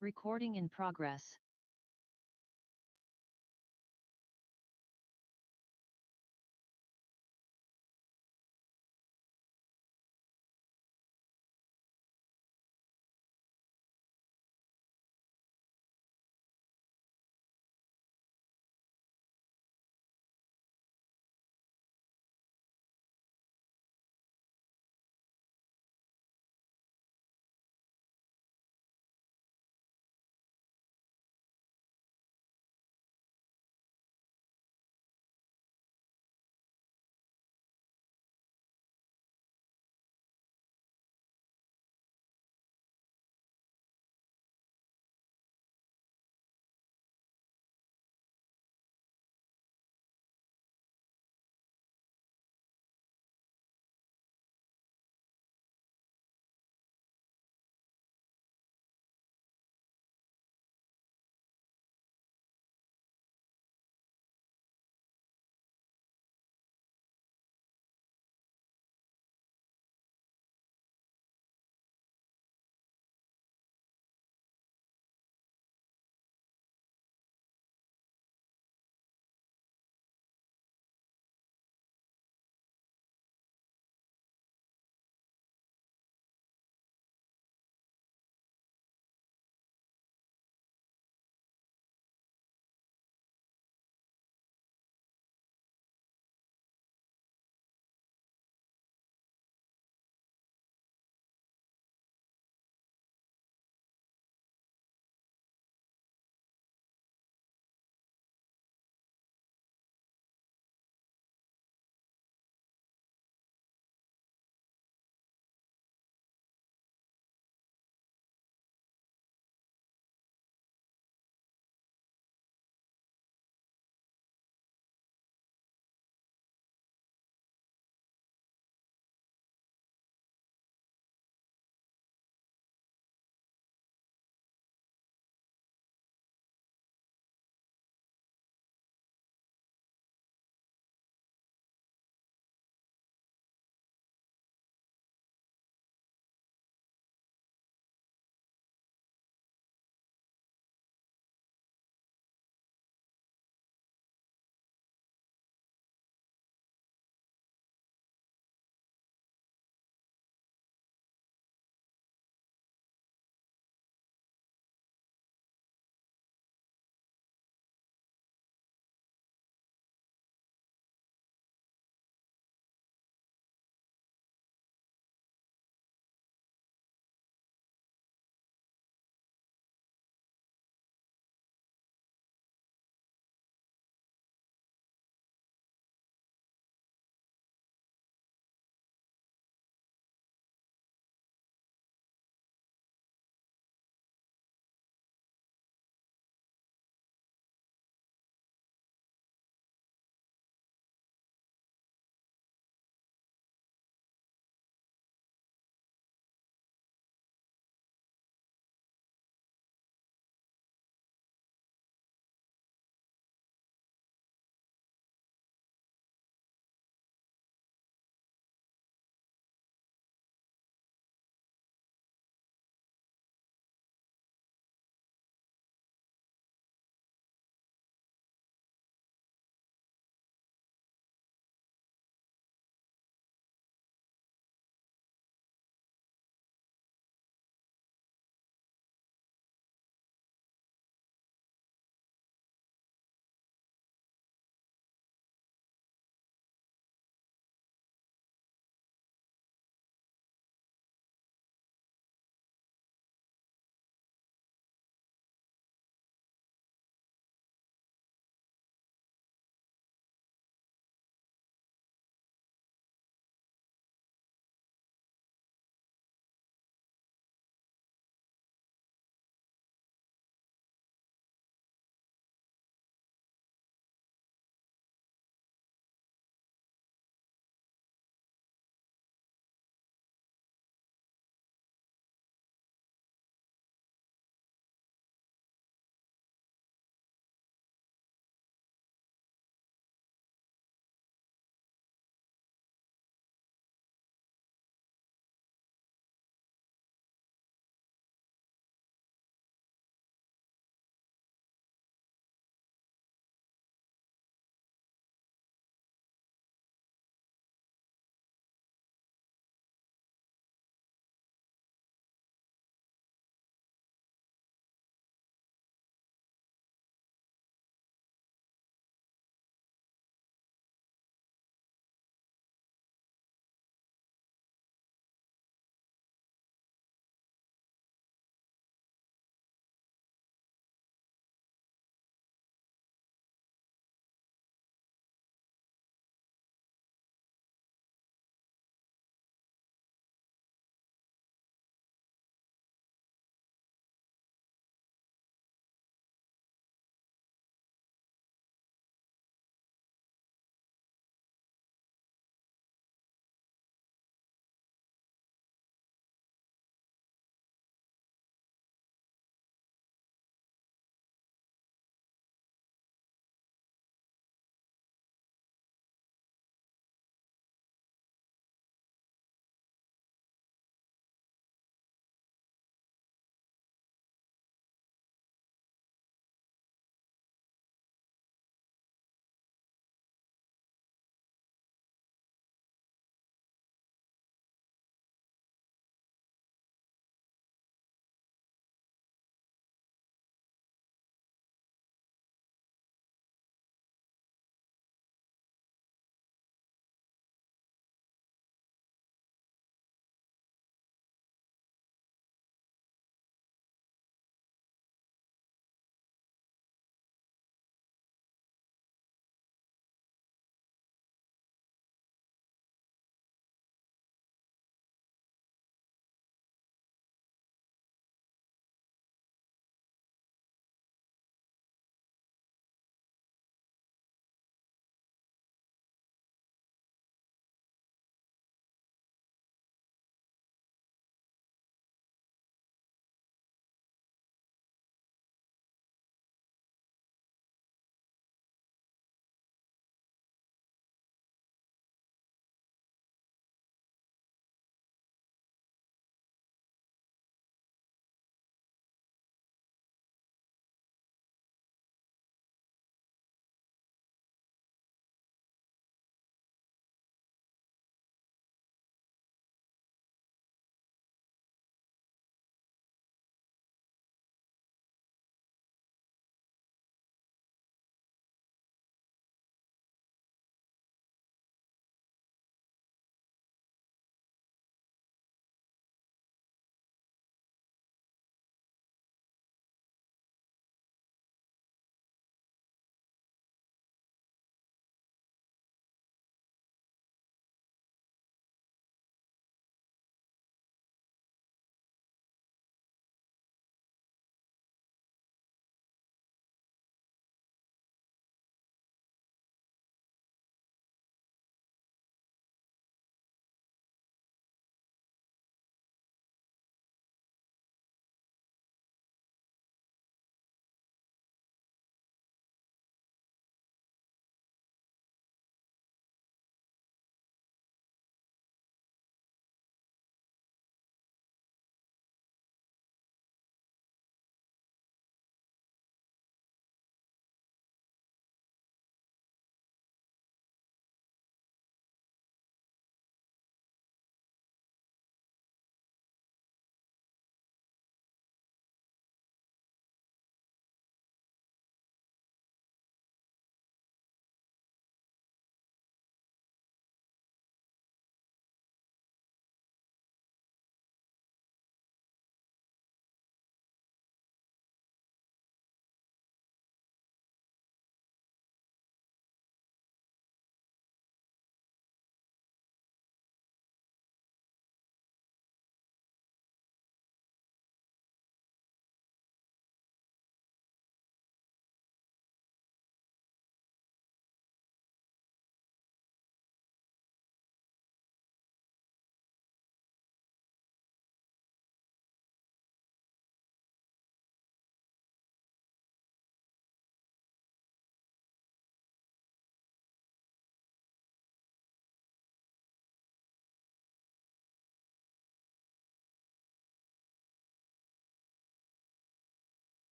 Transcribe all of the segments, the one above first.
Recording in progress.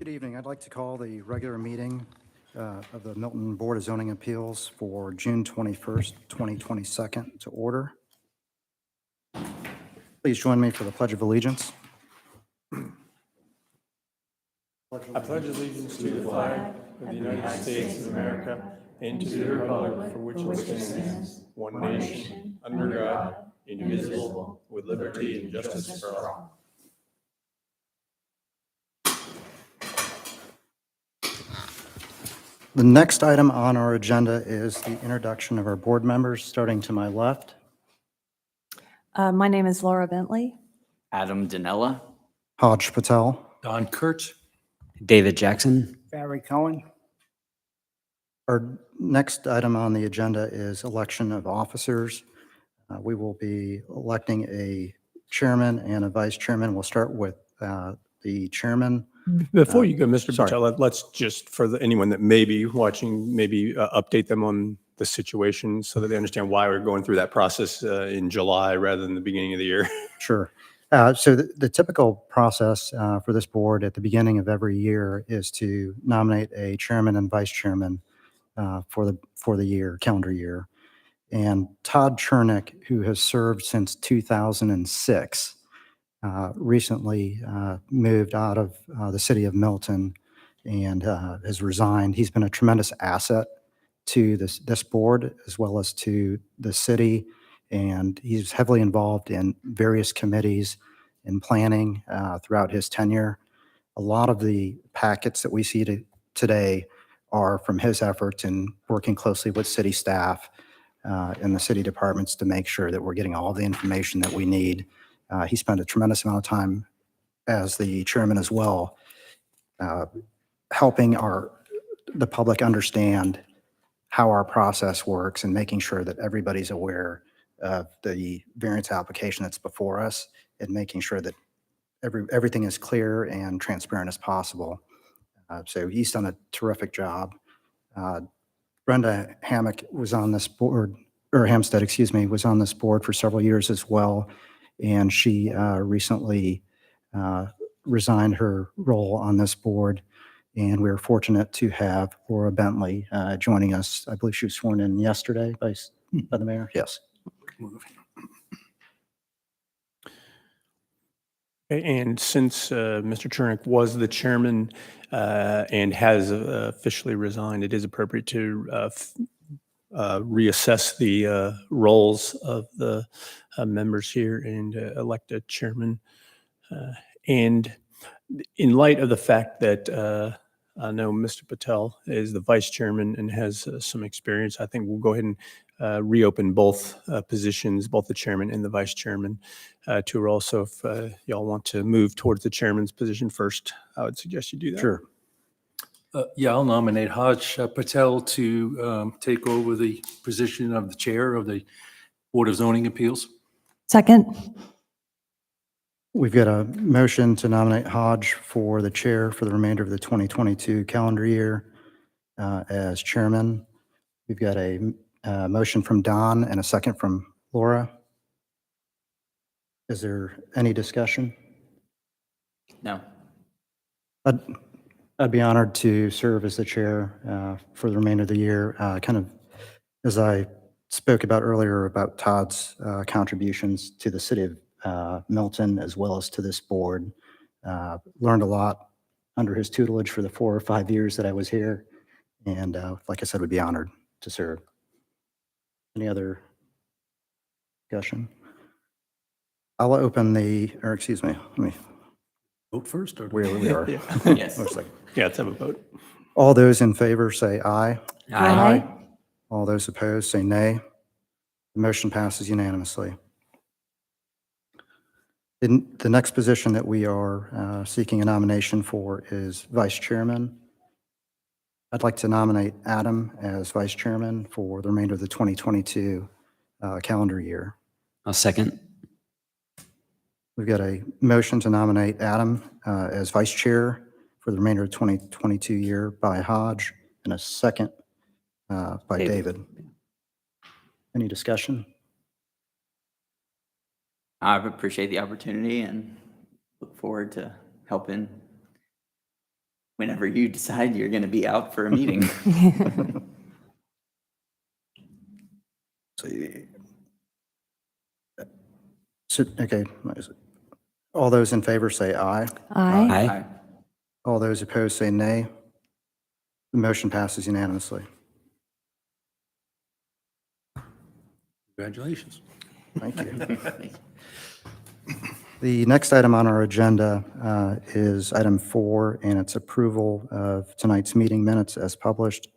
Good evening. I'd like to call the regular meeting of the Milton Board of Zoning Appeals for June 21st, 2022 to order. Please join me for the Pledge of Allegiance. I pledge allegiance to the flag of the United States of America and to the republic for which it stands, one nation, under God, indivisible, with liberty and justice for all. The next item on our agenda is the introduction of our board members, starting to my left. My name is Laura Bentley. Adam Danella. Hodge Patel. Don Kurtz. David Jackson. Barry Cohen. Our next item on the agenda is election of officers. We will be electing a chairman and a vice chairman. We'll start with the chairman. Before you go, Mr. sorry. Patel, let's just, for anyone that may be watching, maybe update them on the situation so that they understand why we're going through that process in July rather than the beginning of the year. Sure. So the typical process for this board at the beginning of every year is to nominate a chairman and vice chairman for the calendar year. And Todd Chernick, who has served since 2006, recently moved out of the city of Milton and has resigned. He's been a tremendous asset to this board as well as to the city, and he's heavily involved in various committees and planning throughout his tenure. A lot of the packets that we see today are from his efforts in working closely with city staff and the city departments to make sure that we're getting all the information that we need. He spent a tremendous amount of time as the chairman as well, helping the public understand how our process works and making sure that everybody's aware of the variance application that's before us and making sure that everything is clear and transparent as possible. So he's done a terrific job. Brenda Hammock was on this board, or Hampstead, excuse me, was on this board for several years as well. And she recently resigned her role on this board. And we're fortunate to have Laura Bentley joining us. I believe she was sworn in yesterday by the mayor. Yes. And since Mr. Chernick was the chairman and has officially resigned, it is appropriate to reassess the roles of the members here and elect a chairman. And in light of the fact that I know Mr. Patel is the vice chairman and has some experience, I think we'll go ahead and reopen both positions, both the chairman and the vice chairman, to roll. So if y'all want to move towards the chairman's position first, I would suggest you do that. Sure. Yeah, I'll nominate Hodge Patel to take over the position of the chair of the Board of Zoning Appeals. Second. We've got a motion to nominate Hodge for the chair for the remainder of the 2022 calendar year as chairman. We've got a motion from Don and a second from Laura. Is there any discussion? No. I'd be honored to serve as the chair for the remainder of the year. Kind of as I spoke about earlier about Todd's contributions to the city of Milton as well as to this board. Learned a lot under his tutelage for the 4 or 5 years that I was here. And like I said, would be honored to serve. Any other discussion? I'll open let me, Vote first, or where we are. Yes. Looks like Yeah, let's have a vote. all those in favor say aye. Aye. All those opposed say nay. The motion passes unanimously. The next position that we are seeking a nomination for is vice chairman. I'd like to nominate Adam as vice chairman for the remainder of the 2022 calendar year. I'll second. We've got a motion to nominate Adam as vice chair for the remainder of 2022 year by Hodge and a second by David. Any discussion? I appreciate the opportunity and look forward to helping whenever you decide you're going to be out for a meeting. See. So, okay. All those in favor say aye. Aye. Aye. All those opposed say nay. The motion passes unanimously. Congratulations. Thank you. The next item on our agenda is item 4, and it's approval of tonight's meeting minutes as published.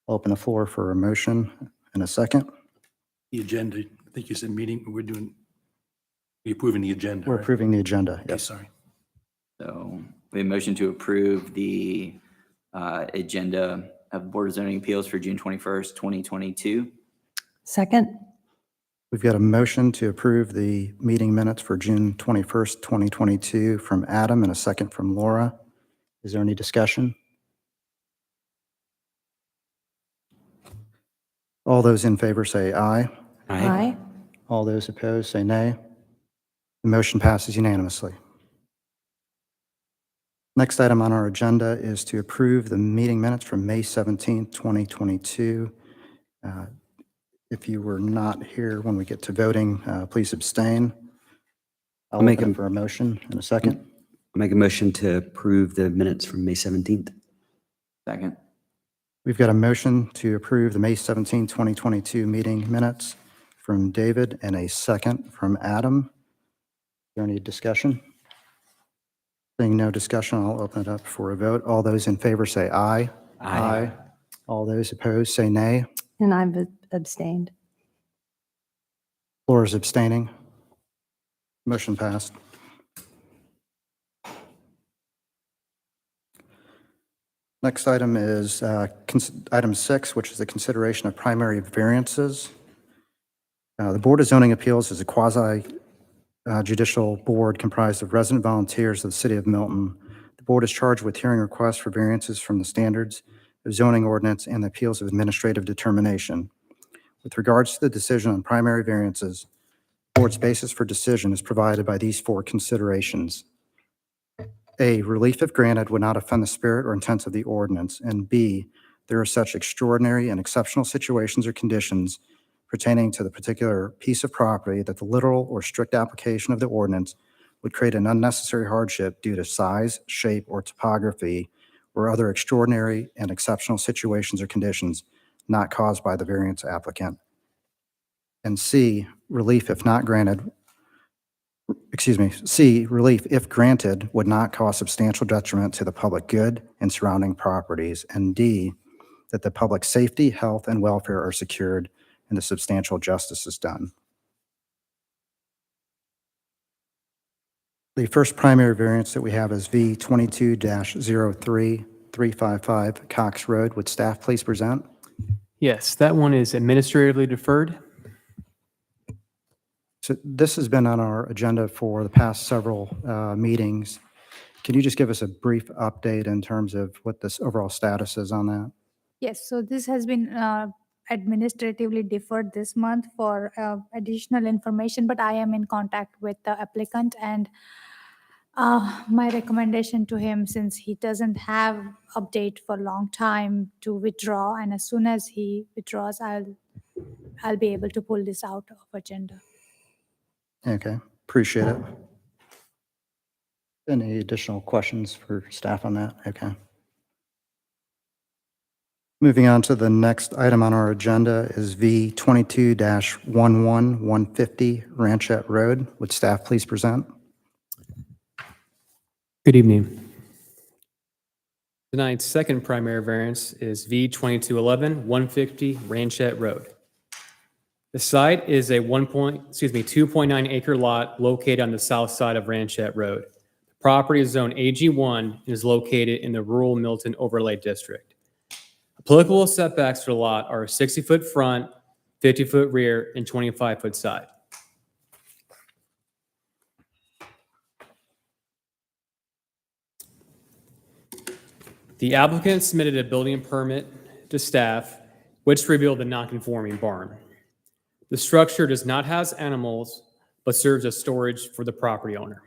I'll open the floor for a motion in a second. The agenda, I think you said meeting, we're approving the agenda, We're right? approving the agenda. Okay, Yes. sorry. So we have a motion to approve the agenda of the Board of Zoning Appeals for June 21st, 2022. Second. We've got a motion to approve the meeting minutes for June 21st, 2022 from Adam and a second from Laura. Is there any discussion? All those in favor say aye. Aye. All those opposed say nay. The motion passes unanimously. Next item on our agenda is to approve the meeting minutes from May 17th, 2022. If you were not here when we get to voting, please abstain. I'll make open a- it for a motion in a second. I'll make a motion to approve the minutes from May 17th. Second. We've got a motion to approve the May 17, 2022 meeting minutes from David and a second from Adam. Is there any discussion? Seeing no discussion, I'll open it up for a vote. All those in favor say aye. Aye. All those opposed say nay. And I've abstained. Laura's abstaining. Motion passed. Next item is item 6, which is the consideration of primary variances. The Board of Zoning Appeals is a quasi-judicial board comprised of resident volunteers of the City of Milton. The board is charged with hearing requests for variances from the standards of zoning ordinance and the appeals of administrative determination. With regards to the decision on primary variances, the board's basis for decision is provided by these 4 considerations. A, relief if granted would not offend the spirit or intent of the ordinance, and B, there are such extraordinary and exceptional situations or conditions pertaining to the particular piece of property that the literal or strict application of the ordinance would create an unnecessary hardship due to size, shape, or topography, or other extraordinary and exceptional situations or conditions not caused by the variance applicant. And C, relief if not granted, C, relief if granted would not cause substantial detriment to the public good and surrounding properties. And D, that the public safety, health, and welfare are secured and the substantial justice is done. The first primary variance that we have is V 22-03355 Cox Road. Would staff please present? Yes, that one is administratively deferred. So this has been on our agenda for the past several meetings. Can you just give us a brief update in terms of what this overall status is on that? Yes, so this has been administratively deferred this month for additional information, but I am in contact with the applicant, and my recommendation to him, since he doesn't have update for a long time, to withdraw, and as soon as he withdraws, I'll be able to pull this out of agenda. Okay, appreciate it. Any additional questions for staff on that? Okay. Moving on to the next item on our agenda is V 22-11150 Ranchette Road. Would staff please present? Good evening. Tonight's second primary variance is V 2211-150 Ranchette Road. The site is a 2.9 acre lot located on the south side of Ranchette Road. The property is zone AG1 and is located in the rural Milton Overlay District. Applicable setbacks for the lot are a 60-foot front, 50-foot rear, and 25-foot side. The applicant submitted a building permit to staff, which revealed the non-conforming barn. The structure does not house animals, but serves as storage for the property owner.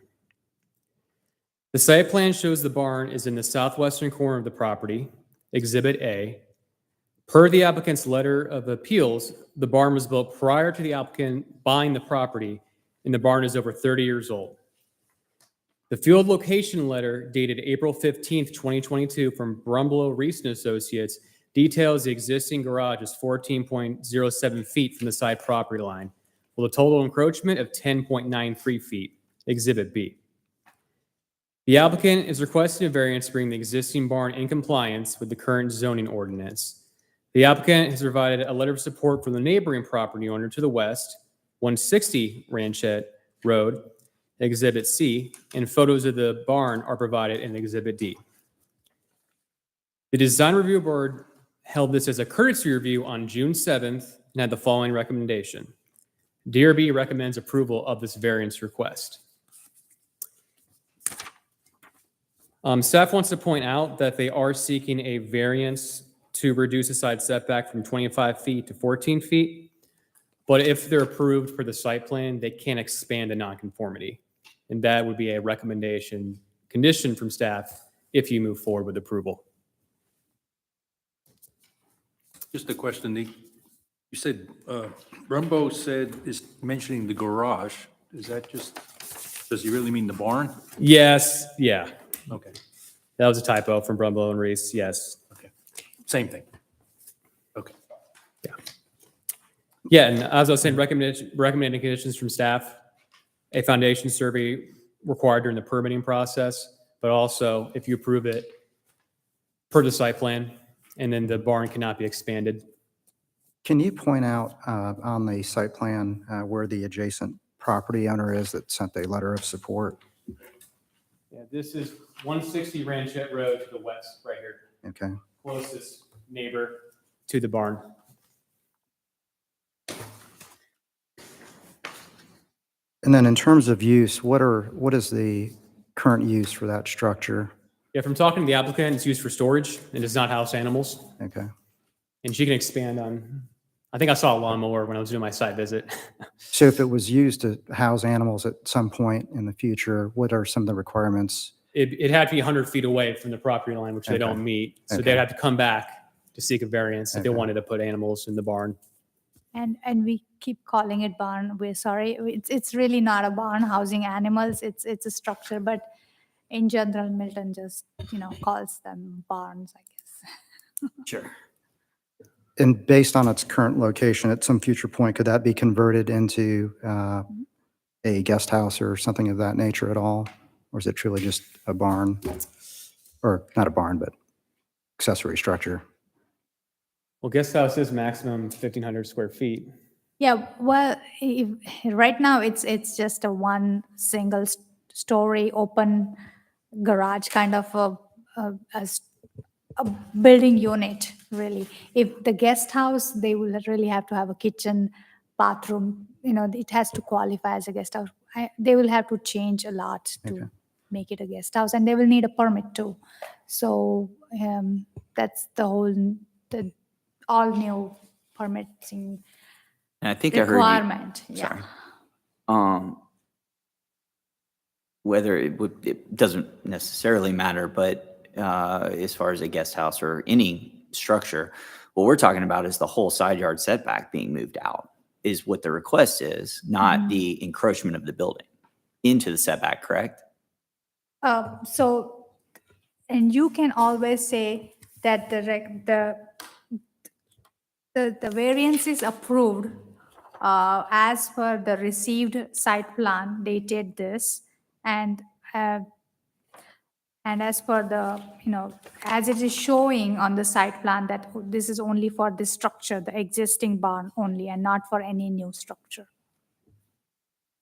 The site plan shows the barn is in the southwestern corner of the property, Exhibit A. Per the applicant's letter of appeals, the barn was built prior to the applicant buying the property, and the barn is over 30 years old. The field location letter dated April 15th, 2022 from Brumbelow Reese and Associates details the existing garage is 14.07 feet from the side property line, with a total encroachment of 10.93 feet, Exhibit B. The applicant is requesting a variance to bring the existing barn in compliance with the current zoning ordinance. The applicant has provided a letter of support from the neighboring property owner to the west, 160 Ranchette Road, Exhibit C, and photos of the barn are provided in Exhibit D. The Design Review Board held this as a courtesy review on June 7th and had the following recommendation. DRB recommends approval of this variance request. Staff wants to point out that they are seeking a variance to reduce the side setback from 25 feet to 14 feet. But if they're approved for the site plan, they can't expand the nonconformity. And that would be a recommendation, condition from staff if you move forward with approval. Just a question, Nick. You said, Rumbo said is mentioning the garage. Is that just, does he really mean the barn? Yes, yeah. Okay, That was a typo from Brumbelow and Reese, yes. okay. Same thing. Okay. Yeah, and as I was saying, recommended conditions from staff, a foundation survey required during the permitting process, but also if you approve it per the site plan, and then the barn cannot be expanded. Can you point out on the site plan where the adjacent property owner is that sent a letter of support? Yeah, this is 160 Ranchette Road to the west, right here, Okay. closest neighbor to the barn. And then in terms of use, what is the current use for that structure? Yeah, from talking to the applicant, it's used for storage and does not house animals. Okay. And she can expand on, I think I saw a lawnmower when I was doing my site visit. So if it was used to house animals at some point in the future, what are some of the requirements? It had to be 100 feet away from the property line, which they Okay. don't meet. So Okay. they'd have to come back to seek a variance if they Okay. wanted to put animals in the barn. And we keep calling it barn. We're sorry. It's really not a barn housing animals. It's a structure, but in general, Milton just, calls them barns, I guess. Sure. And based on its current location, at some future point, could that be converted into a guest house or something of that nature at all? Or is it truly just a barn? Or not a barn, but accessory structure? Well, guest house is maximum 1,500 square feet. Yeah, well, right now it's just a one single story open garage, kind of a building unit, really. If the guest house, they will really have to have a kitchen, bathroom, it has to qualify as a guest house. They will have to change a lot to Okay. make it a guest house, and they will need a permit too. So that's the all new permitting And I think I heard you. requirement. Yeah. Sorry. Whether it doesn't necessarily matter, but as far as a guest house or any structure, what we're talking about is the whole side yard setback being moved out is what the request is, not the encroachment of the building into the setback, correct? So, and you can always say that the variance is approved as per the received site plan dated this, and as per the, as it is showing on the site plan that this is only for this structure, the existing barn only, and not for any new structure.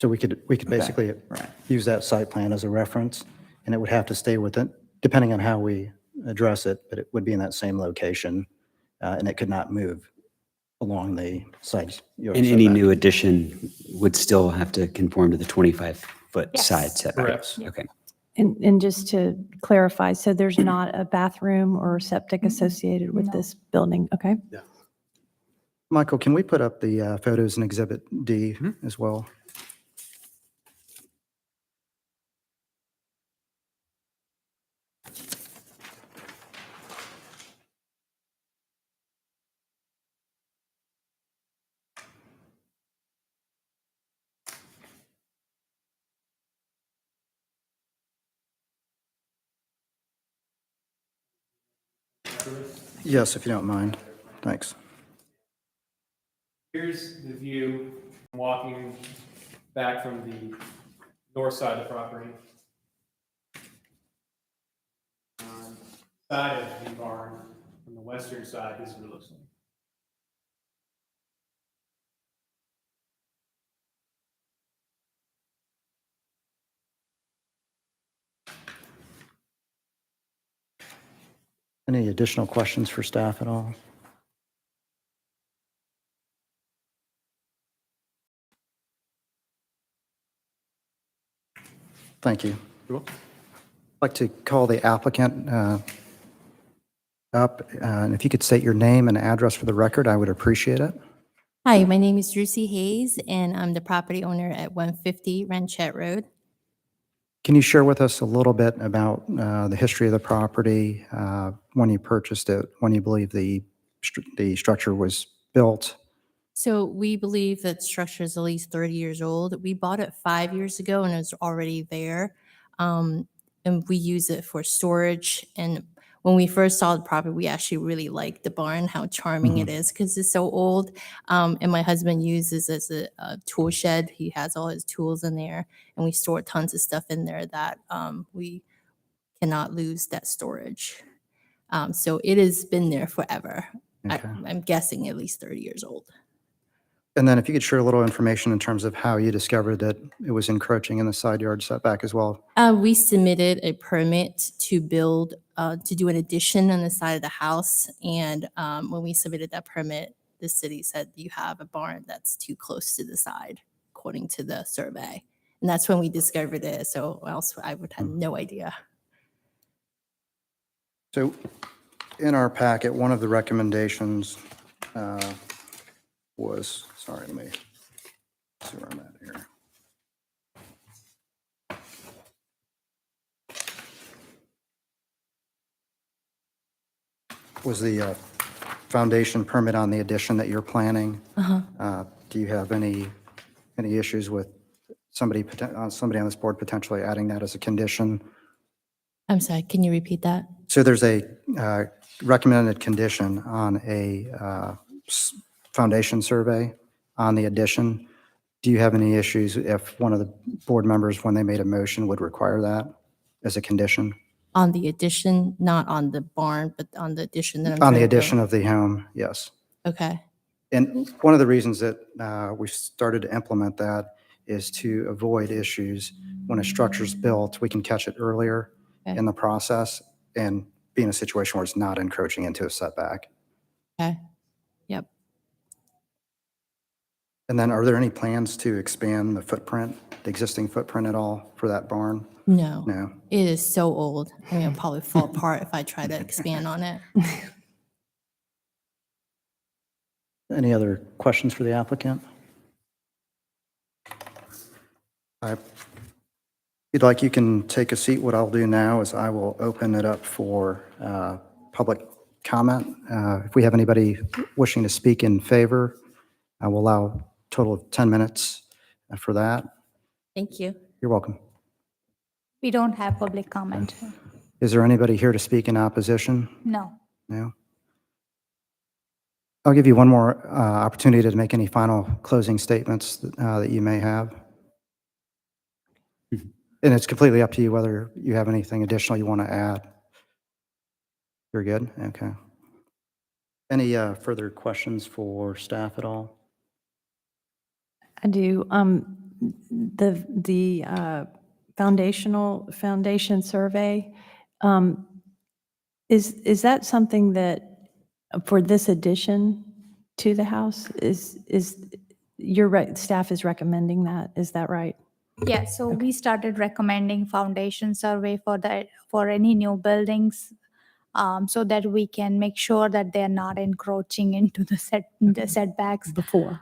So we could basically Right. use that site plan as a reference, and it would have to stay within, depending on how we address it, but it would be in that same location, and it could not move along the side yard And any setback. new addition would still have to conform to the 25-foot Yes. side setback. Correct. Okay. And just to clarify, so there's not a bathroom or septic associated with No. this building, okay? Michael, can we put up the photos in Exhibit D as well? Yes, if you don't mind. Thanks. Here's the view walking back from the north side of the property. Side of the barn, from the western side, this is what it looks like. Any additional questions for staff at all? Thank you. You're welcome. I'd like to call the applicant up, and if you could state your name and address for the record, I would appreciate it. Hi, my name is Drucy Hayes, and I'm the property owner at 150 Ranchette Road. Can you share with us a little bit about the history of the property, when you purchased it, when you believe the structure was built? So we believe that structure is at least 30 years old. We bought it 5 years ago, and it was already there. And we use it for storage. And when we first saw the property, we actually really liked the barn, how charming it is because it's so old. And my husband uses it as a tool shed. He has all his tools in there, and we store tons of stuff in there that we cannot lose that storage. So it has been there forever. Okay. I'm guessing at least 30 years old. And then if you could share a little information in terms of how you discovered that it was encroaching in the side yard setback as well. We submitted a permit to build, to do an addition on the side of the house. And when we submitted that permit, the city said you have a barn that's too close to the side, according to the survey. And that's when we discovered it. So else I would have no idea. So in our packet, one of the recommendations was, sorry, let me see where I'm at here. Was the foundation permit on the addition that you're planning? Do you have any issues with somebody on this board potentially adding that as a condition? I'm sorry, can you repeat that? So there's a recommended condition on a foundation survey on the addition. Do you have any issues if one of the board members, when they made a motion, would require that as a condition? On the addition, not on the barn, but on the addition that I'm On the trying to addition build. of the home, yes. Okay, And one of the reasons that we've started to implement that is to avoid issues when a structure's built, we can catch it earlier Okay. in the process and be in a situation where it's not encroaching into a setback. okay, yep. And then are there any plans to expand the footprint, the existing footprint at all for that barn? No. No. It is so old. I mean, it'll probably fall apart if I try to expand on it. Any other questions for the applicant? If you'd like, you can take a seat. What I'll do now is I will open it up for public comment. If we have anybody wishing to speak in favor, I will allow a total of 10 minutes for that. Thank you. You're welcome. We don't have public comment. Is there anybody here to speak in opposition? No. No? I'll give you one more opportunity to make any final closing statements that you may have. And it's completely up to you whether you have anything additional you want to add. You're good? Okay. Any further questions for staff at all? I do. The foundation survey, is that something that for this addition to the house is your staff is recommending that? Is that right? Yeah, so we started recommending foundation survey for any new buildings, so that we can make sure that they're not encroaching into the setbacks. Before.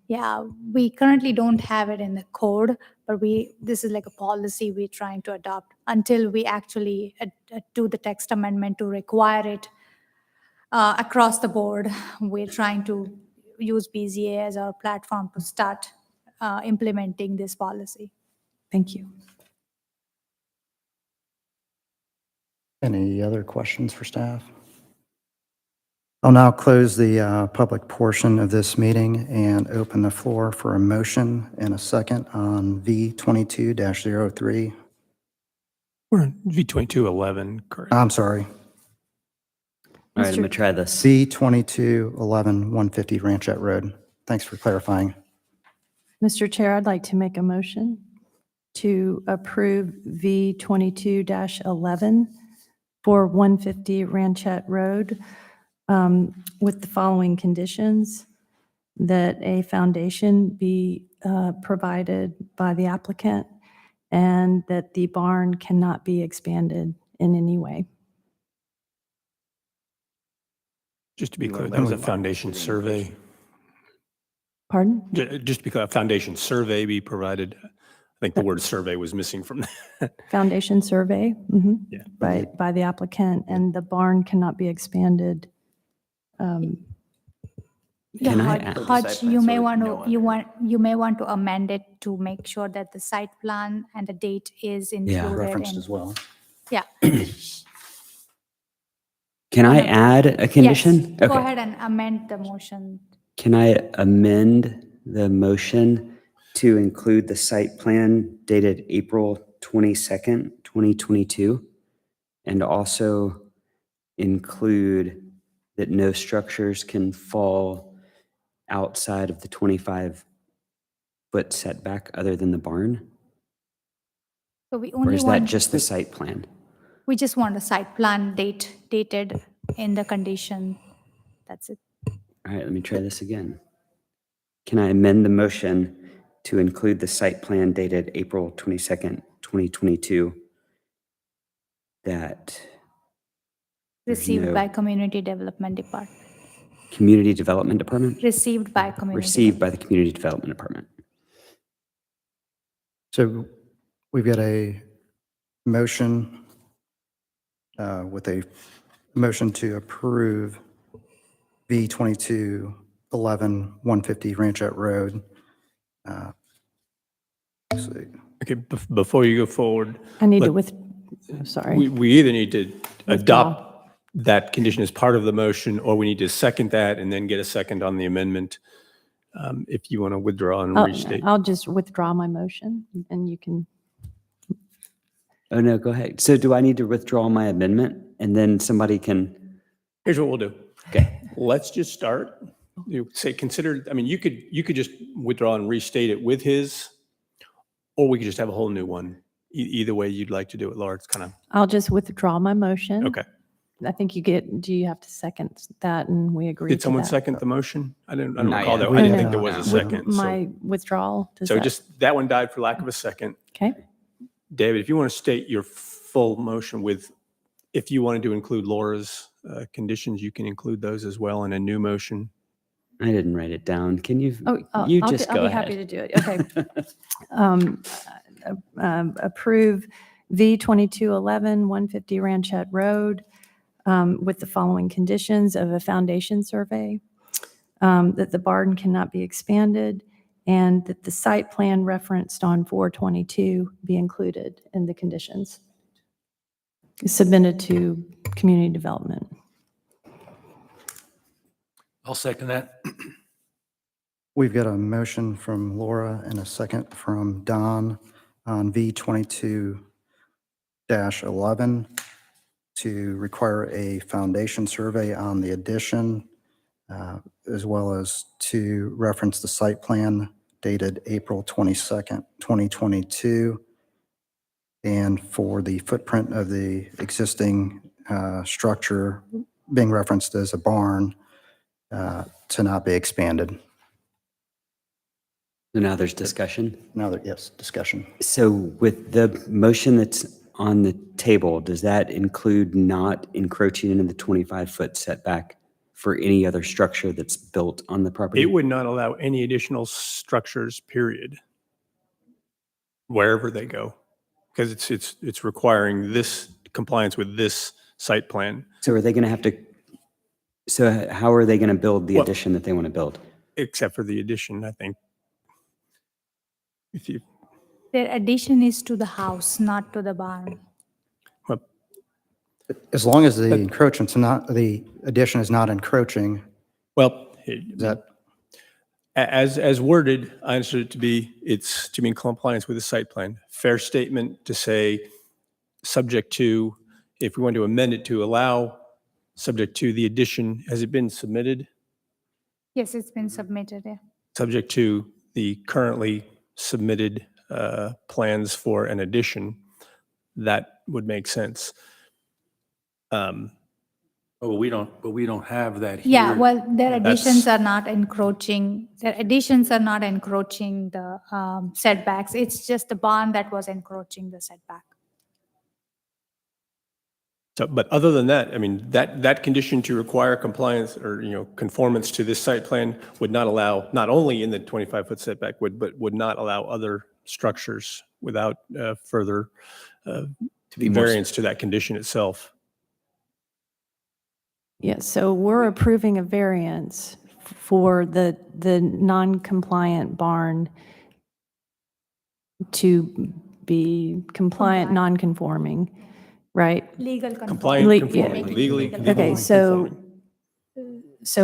Yeah, we currently don't have it in the code, but this is like a policy we're trying to adopt until we actually do the text amendment to require it across the board. We're trying to use BZA as our platform to start implementing this policy. Thank you. Any other questions for staff? I'll now close the public portion of this meeting and open the floor for a motion and a second on V22-03. We're on V2211, correct? I'm sorry, All right, I'm going to try this. V2211, 150 Ranchette Road. Thanks for clarifying. Mr. Chair, I'd like to make a motion to approve V22-11 for 150 Ranchette Road with the following conditions: that a foundation be provided by the applicant and that the barn cannot be expanded in any way. Just to be clear, that was a foundation survey. Pardon? Just to be clear, a foundation survey be provided. I think the word survey was missing from that. Foundation survey Yeah. by the applicant, and the barn cannot be expanded. Can I Hodge, add- Hodge, you may want to, you may want to amend it to make sure that the site plan and the date is included. Referenced in- as well. Yeah. Can I add a condition? Yes, go ahead and amend the motion. Can I amend the motion to include the site plan dated April 22nd, 2022? And also include that no structures can fall outside of the 25-foot setback other than the barn? So we Or only is that want, just the site plan? we just want a site plan dated in the condition. That's it. All right, let me try this again. Can I amend the motion to include the site plan dated April 22nd, 2022? That There's Received no- by Community Development Department. Community Development Department? Received by Community. Received by the Community Development Department. So we've got a motion with a motion to approve V2211, 150 Ranchette Road. Let's see. Okay, before you go forward, I need to Let- sorry. we either need to Withdraw. adopt that condition as part of the motion, or we need to second that and then get a second on the amendment. If you want to withdraw and restate. I'll just withdraw my motion, and you can, Oh, no, go ahead. So do I need to withdraw my amendment and then somebody can, Here's what we'll do. okay, Let's just start. You say, consider, I mean, you could just withdraw and restate it with his, or we could just have a whole new one. Either way you'd like to do it, Laura, it's kind of, I'll just withdraw my motion. okay. I think do you have to second that, and we agree to that? Did someone second the motion? I don't Not recall yet. that. I didn't No, think no, there was a no. second. So- My withdrawal? does So that- just, that one died for lack of a second. Okay. David, if you want to state your full motion with, if you wanted to include Laura's conditions, you can include those as well in a new motion. I didn't write it down. Can you, Oh, you I'll just I'll go be happy to ahead. do it. Okay. Approve V2211, 150 Ranchette Road with the following conditions of a foundation survey, that the barn cannot be expanded, and that the site plan referenced on 422 be included in the conditions submitted to community development. I'll second that. We've got a motion from Laura and a second from Don on V22-11 to require a foundation survey on the addition, as well as to reference the site plan dated April 22nd, 2022, and for the footprint of the existing structure being referenced as a barn to not be expanded. So now there's discussion. Now that, yes, discussion. So with the motion that's on the table, does that include not encroaching into the 25-foot setback for any other structure that's built on the property? It would not allow any additional structures, period, wherever they go, because it's requiring this compliance with this site plan, So are they going to have to, so how are they going to build the Well- addition that they want to build? except for the addition, I think. If you, Their addition is to the house, not to the barn. well, As long as the encroachment's not, the addition is not encroaching, Well, is that, as worded, I understood it to be, it's to be in compliance with the site plan. Fair statement to say, subject to, if we want to amend it to allow, subject to the addition, has it been submitted? Yes, it's been submitted, yeah. Subject to the currently submitted plans for an addition, that would make sense. Oh, we don't have that here. Yeah, well, their additions That's- are not encroaching, their additions are not encroaching the setbacks. It's just the barn that was encroaching the setback. So, but other than that, I mean, that condition to require compliance or, conformance to this site plan would not allow, not only in the 25-foot setback, but would not allow other structures without further To be more variance to that condition itself. Yes, so we're approving a variance for the non-compliant barn to be compliant, non-conforming, right? Legal Compliant, Le- conforming, yeah. legally. Okay, so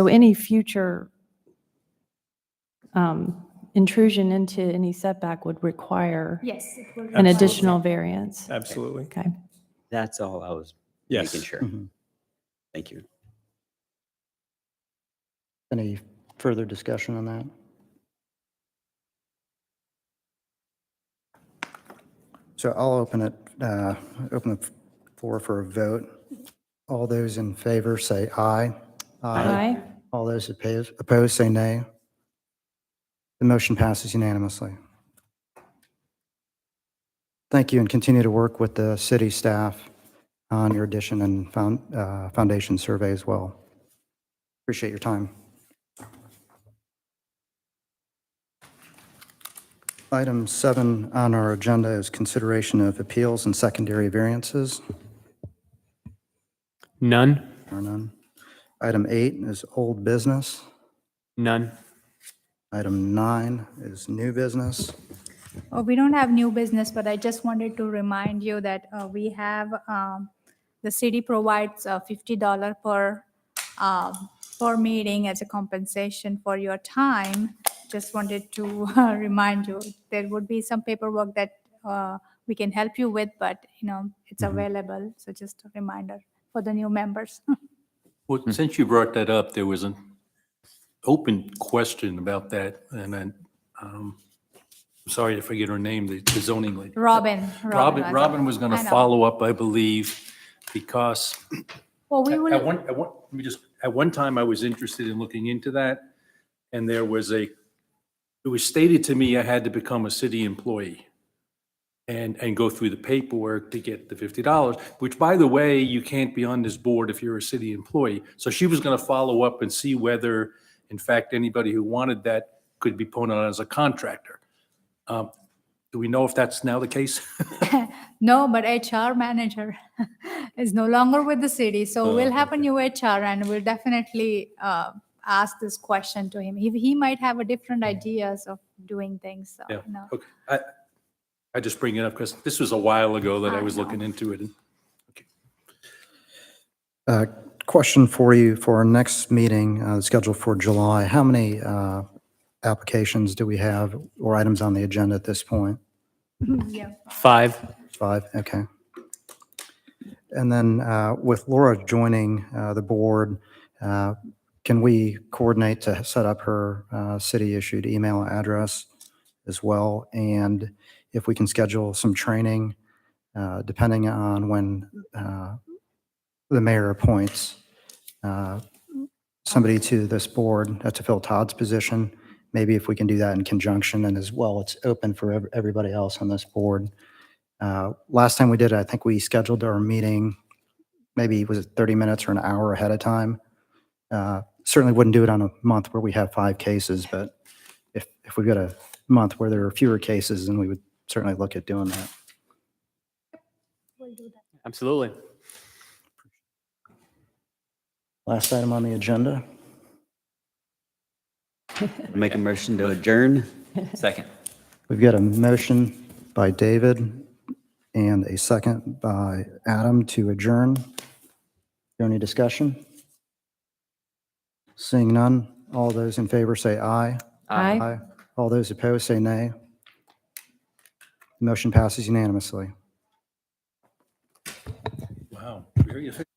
any future intrusion into any setback would require Yes. it will an require additional setback. variance. Absolutely. Okay. That's all I was Yes. making sure. Mhm. Thank you. Any further discussion on that? So I'll open the floor for a vote. All those in favor say aye. Aye. All those opposed say nay. The motion passes unanimously. Thank you, and continue to work with the city staff on your addition and foundation survey as well. Appreciate your time. Item 7 on our agenda is consideration of appeals and secondary variances. None? There are none. Item 8 is old business. None. Item 9 is new business. We don't have new business, but I just wanted to remind you that we have, the city provides $50 per meeting as a compensation for your time. Just wanted to remind you, there would be some paperwork that we can help you with, but it's available. So just a reminder for the new members. Well, since you brought that up, there was an open question about that, and then, I'm sorry to forget her name, the zoning lady. Robin was going to I know. follow up, I believe, because Well, we will. at one time I was interested in looking into that, and it was stated to me I had to become a city employee and go through the paperwork to get the $50, which, by the way, you can't be on this board if you're a city employee. So she was going to follow up and see whether, in fact, anybody who wanted that could be put on as a contractor. Do we know if that's now the case? No, but HR manager is no longer with the city, so we'll have a new HR and we'll definitely ask this question to him. He might have a different ideas of doing things, so, Yeah, no. okay. I just bring it up because this was a while ago that I I was know. looking into it. Question for you for our next meeting scheduled for July. How many applications do we have or items on the agenda at this point? Yeah. 5. 5, okay. And then with Laura joining the board, can we coordinate to set up her city-issued email address as well? And if we can schedule some training, depending on when the mayor appoints somebody to this board to fill Todd's position, maybe if we can do that in conjunction, and as well, it's open for everybody else on this board. Last time we did it, I think we scheduled our meeting, maybe was it 30 minutes or an hour ahead of time? Certainly wouldn't do it on a month where we have 5 cases, but if we've got a month where there are fewer cases, then we would certainly look at doing that. We'll do that. Absolutely. Last item on the agenda. Make a motion to adjourn. Second. We've got a motion by David and a second by Adam to adjourn. there any discussion? Seeing none, all those in favor say aye. Aye. All those opposed say nay. Motion passes unanimously. Wow, very efficient.